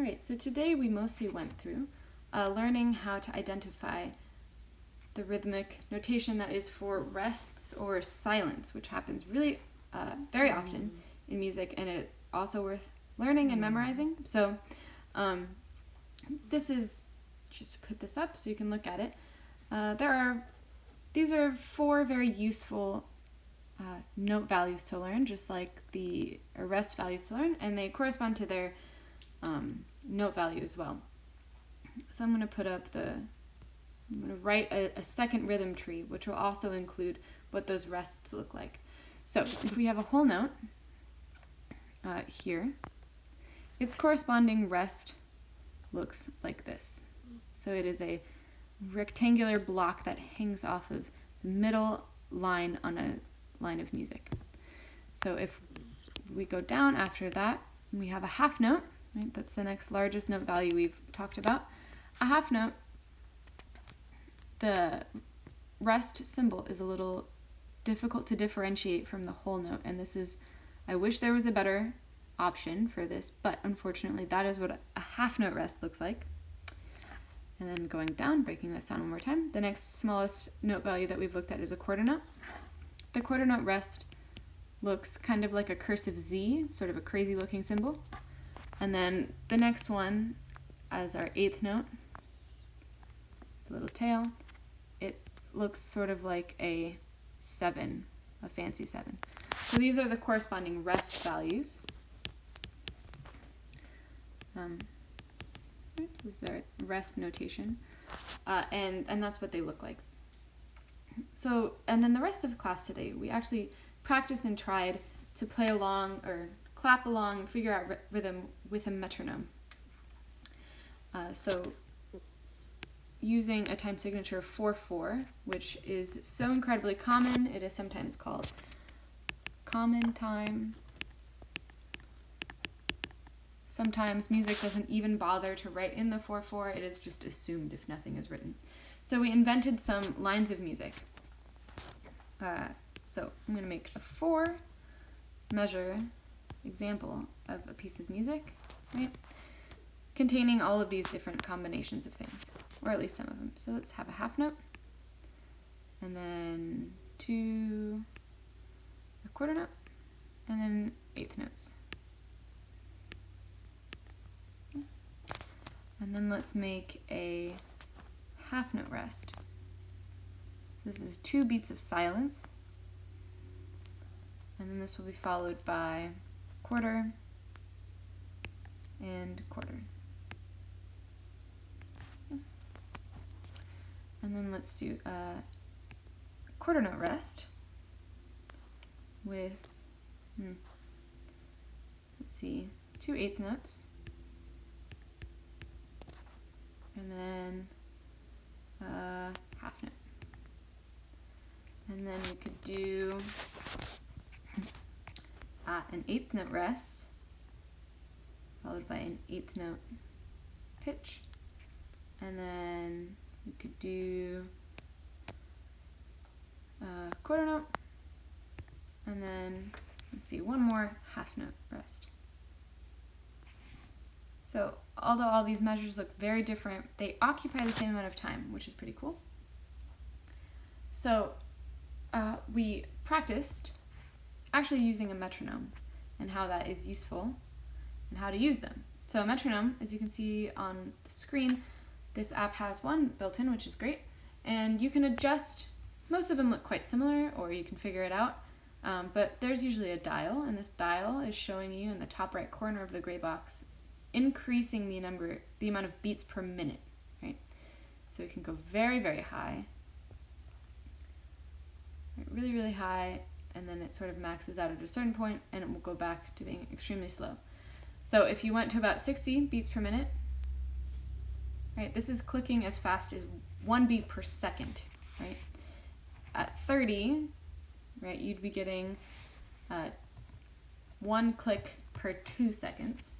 Alright, so today we mostly went through learning how to identify the rhythmic notation that is for rests or silence, which happens really very often in music, and it's also worth learning and memorizing. So this is, just to put this up so you can look at it, these are 4 very useful note values to learn, just like the rest values to learn, and they correspond to their note value as well. So I'm going to write a second rhythm tree, which will also include what those rests look like. So if we have a whole note here, its corresponding rest looks like this. So it is a rectangular block that hangs off of the middle line on a line of music. So if we go down after that, we have a half note, right? That's the next largest note value we've talked about. A half note, the rest symbol is a little difficult to differentiate from the whole note, and this is, I wish there was a better option for this, but unfortunately that is what a half note rest looks like. And then going down, breaking this down one more time, the next smallest note value that we've looked at is a quarter note. The quarter note rest looks kind of like a cursive Z, sort of a crazy looking symbol. And then the next one, as our 8th note, the little tail, it looks sort of like a 7, a fancy 7. So these are the corresponding rest values. This is our rest notation, and that's what they look like. So, and then the rest of class today, we actually practiced and tried to play along or clap along and figure out rhythm with a metronome. So using a time signature of 4/4, which is so incredibly common, it is sometimes called common time. Sometimes music doesn't even bother to write in the 4/4, it is just assumed if nothing is written. So we invented some lines of music. So I'm going to make a 4 measure example of a piece of music, right? Containing all of these different combinations of things, or at least some of them. So let's have a half note, and then 2 a quarter note, and then 8th notes. And then let's make a half note rest. This is 2 beats of silence, and then this will be followed by quarter and quarter. And then let's do a quarter note rest with, let's see, 2 8th notes, and then half note. And then we could do an 8th note rest, followed by an 8th note pitch, and then we could do a quarter note, and then let's see, one more half note rest. So although all these measures look very different, they occupy the same amount of time, which is pretty cool. So we practiced actually using a metronome and how that is useful and how to use them. So a metronome, as you can see on the screen, this app has one built in, which is great, and you can adjust. Most of them look quite similar, or you can figure it out, but there's usually a dial, and this dial is showing you in the top right corner of the gray box, increasing the amount of beats per minute, right? So it can go very, very high, really, really high, and then it sort of maxes out at a certain point, and it will go back to being extremely slow. So if you went to about 60 beats per minute, right, this is clicking as fast as 1 beat per second, right? At 30, right, you'd be getting 1 click per 2 seconds.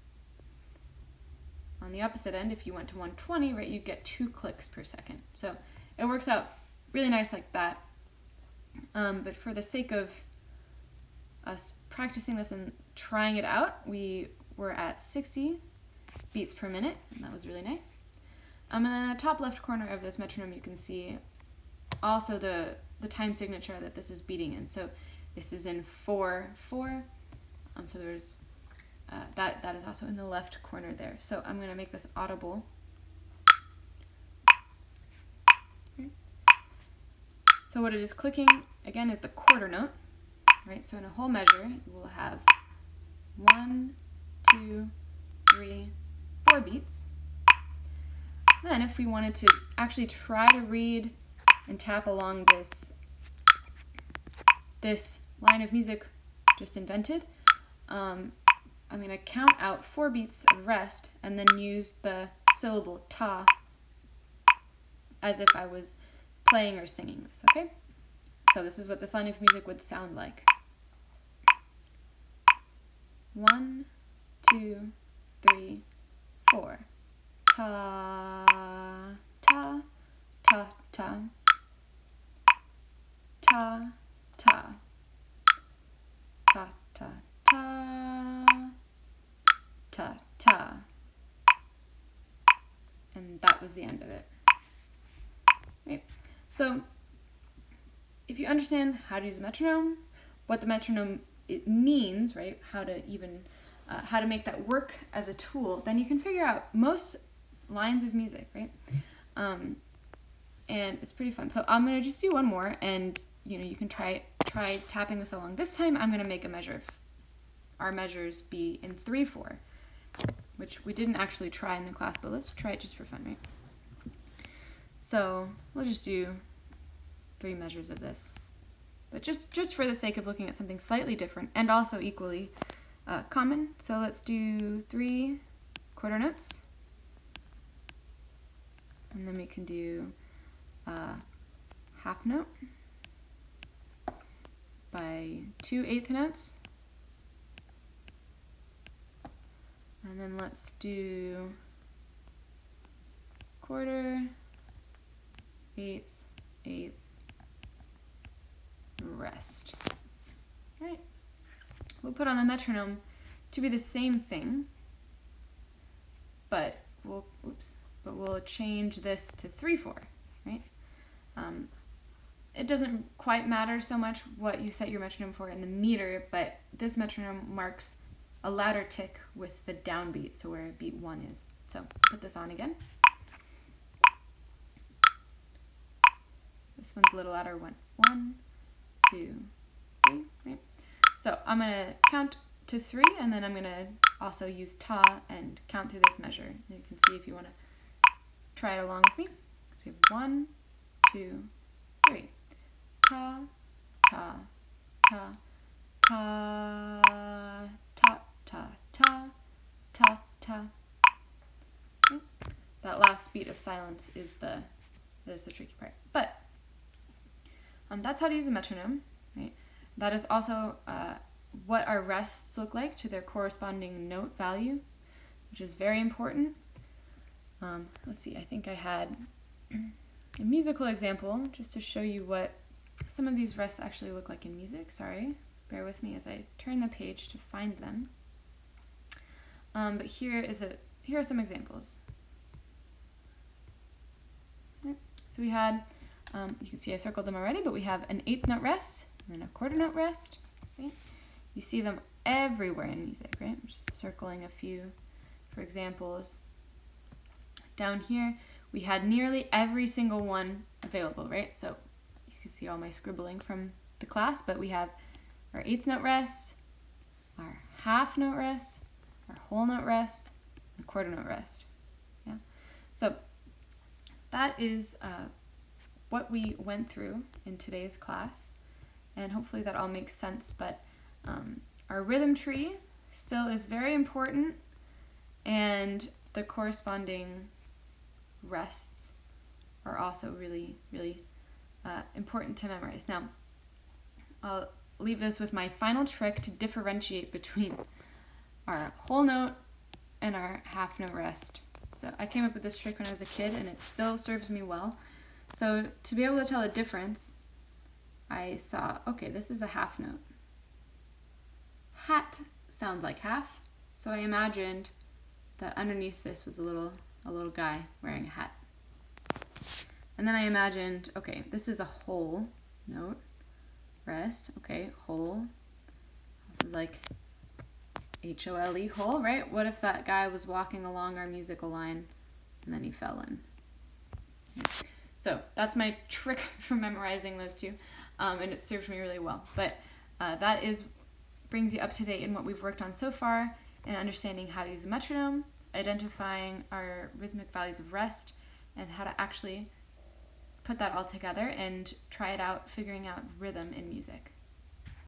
On the opposite end, if you went to 120, right, you'd get 2 clicks per second. So it works out really nice like that. But for the sake of us practicing this and trying it out, we were at 60 beats per minute, and that was really nice. And in the top left corner of this metronome, you can see also the time signature that this is beating in. So this is in 4/4. So there's that is also in the left corner there. So I'm going to make this audible. Okay. So what it is clicking again is the quarter note, right? So in a whole measure, you will have 1, 2, 3, 4 beats. Then if we wanted to actually try to read and tap along this line of music just invented, I'm going to count out 4 beats of rest and then use the syllable ta as if I was playing or singing this, okay? So this is what this line of music would sound like. 1, 2, 3, 4. Ta, ta, ta, ta, ta, ta, ta, ta, ta, ta, ta. And that was the end of it. Right? So if you understand how to use a metronome, what the metronome it means, right? How to make that work as a tool, then you can figure out most lines of music, right? And it's pretty fun. So I'm gonna just do one more, and you can try tapping this along. This time I'm gonna make a measure of our measures be in 3/4, which we didn't actually try in the class, but let's try it just for fun, right? So we'll just do 3 measures of this, but just for the sake of looking at something slightly different and also equally common. So let's do 3 quarter notes, and then we can do half note by 2 eighth notes, and then let's do quarter, eighth, eighth, rest. All right. We'll put on the metronome to be the same thing, but we'll change this to 3/4, right? It doesn't quite matter so much what you set your metronome for in the meter, but this metronome marks a louder tick with the downbeat, so where beat 1 is. So put this on again. This one's a little louder. 1, 2, 3, right? So I'm going to count to 3, and then I'm going to also use ta and count through this measure. You can see if you want to try it along with me. So we have 1, 2, 3. Ta, ta, ta, ta, ta, ta, ta, ta, ta. Okay. That last beat of silence is the tricky part. But that's how to use a metronome, right? That is also what our rests look like to their corresponding note value, which is very important. Let's see, I think I had a musical example just to show you what some of these rests actually look like in music. Sorry, bear with me as I turn the page to find them. But here are some examples. Right. So we had, you can see I circled them already, but we have an eighth note rest and then a quarter note rest. Right? You see them everywhere in music, right? I'm just circling a few for examples. Down here, we had nearly every single one available, right? So you can see all my scribbling from the class, but we have our eighth note rest, our half note rest, our whole note rest, and quarter note rest. Yeah. So that is what we went through in today's class, and hopefully that all makes sense. But our rhythm tree still is very important, and the corresponding rests are also really, really important to memorize. Now, I'll leave this with my final trick to differentiate between our whole note and our half note rest. So I came up with this trick when I was a kid, and it still serves me well. So to be able to tell a difference, I saw, okay, this is a half note. Hat sounds like half, so I imagined that underneath this was a little guy wearing a hat. And then I imagined, okay, this is a whole note, rest, okay, whole. This is like H-O-L-E, whole, right? What if that guy was walking along our musical line and then he fell in? So that's my trick for memorizing those two, and it served me really well. But that brings you up to date in what we've worked on so far, and understanding how to use a metronome, identifying our rhythmic values of rest, and how to actually put that all together and try it out, figuring out rhythm in music.